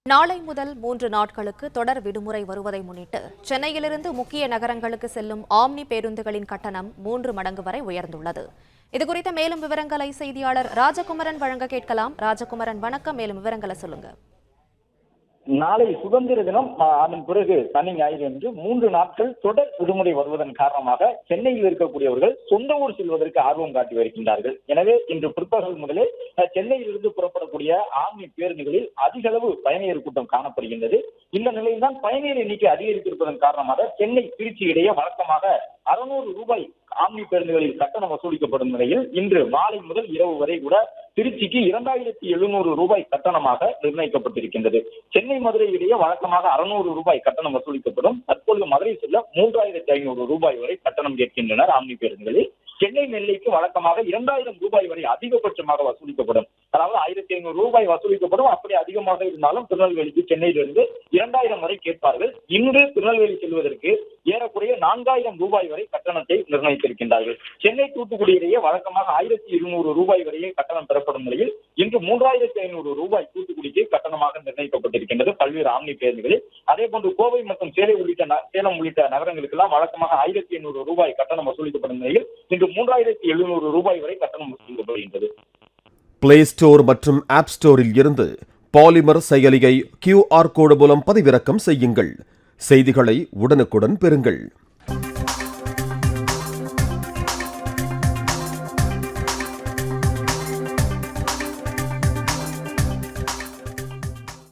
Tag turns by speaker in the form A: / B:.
A: நாளை முதல் 3 நாட்களுக்கு தொடர் விடுமுறை வருவதை முன்னிட்டு சென்னையிலிருந்து முக்கிய நகரங்களுக்கு செல்லும் ஆம்னி பேருந்துகளின் கட்டணம் 3 மடங்கு வரை உயர்ந்துள்ளது. இதுகுறித்த மேலும் விவரங்களை செய்தியாளர் ராஜகுமரன் வழங்க கேட்கலாம். ராஜகுமரன், வணக்கம். மேலும் விவரங்களை சொல்லுங்க.
B: நாளை சுதந்திர தினம், அதன் பிறகு சனி ஞாயிறு என்று 3 நாட்கள் தொடர் விடுமுறை வருவதன் காரணமாக சென்னையில் இருக்கக்கூடியவர்கள் சொந்த ஊர் செல்வதற்கு ஆர்வம் காட்டி வருகின்றார்கள். எனவே இன்று பிற்பகல் முதலே சென்னையிலிருந்து புறப்படக்கூடிய ஆம்னி பேருந்துகளில் அதிக அளவு பயணியர் கூட்டம் காணப்படுகின்றது. இந்த நிலையில்தான் பயணியர் எண்ணிக்கை அதிகரித்திருப்பதன் காரணமாக சென்னை திருச்சி இடையே வழக்கமாக 600 ரூபாய் ஆம்னி பேருந்துகளில் கட்டணம் வசூலிக்கப்படும் நிலையில் இன்று மாலை முதல் இரவு வரை கூட திருச்சிக்கு 2700 ரூபாய் கட்டணமாக நிர்ணயிக்கப்பட்டிருக்கின்றது. சென்னை மதுரை இடையே வழக்கமாக 600 ரூபாய் கட்டணம் வசூலிக்கப்படும். தற்பொழுது மதுரை செல்ல 3500 ரூபாய் வரை கட்டணம் கேட்கின்றனர் ஆம்னி பேருந்துகளில். சென்னை நெல்லைக்கு வழக்கமாக 2000 ரூபாய் வரை அதிகபட்சமாக வசூலிக்கப்படும். அதாவது 1500 ரூபாய் வசூலிக்கப்படும். அப்படி அதிகமாக இருந்தாலும் திருநெல்வேலிக்கு சென்னையிலிருந்து 2000 வரை கேட்பார்கள். இன்று திருநெல்வேலி செல்வதற்கு ஏறக்குறைய 4000 ரூபாய் வரை கட்டணத்தை நிர்ணயித்திருக்கின்றார்கள். சென்னை தூத்துக்குடி இடையே வழக்கமாக 1200 ரூபாய் வரையே கட்டணம் பெறப்படும் நிலையில் இன்று 3500 ரூபாய் தூத்துக்குடிக்கு கட்டணமாக நிர்ணயிக்கப்பட்டிருக்கின்றது பல்வேறு ஆம்னி பேருந்துகளில். அதே போன்று கோவை மற்றும் சேலம் உள்ளிட்ட நகரங்களுக்கு எல்லாம் வழக்கமாக 1500 ரூபாய் கட்டணம் வசூலிக்கப்படும் நிலையில் இன்று 3700 ரூபாய் வரை கட்டணம் வசூலிக்கப்படுகின்றது.
C: பிளே ஸ்டோர் மற்றும் ஆப் ஸ்டோரில் இருந்து பாலிமர் செயலியை QR கோடு மூலம் பதிவிறக்கம் செய்யுங்கள். செய்திகளை உடனுக்குடன் பெறுங்கள்.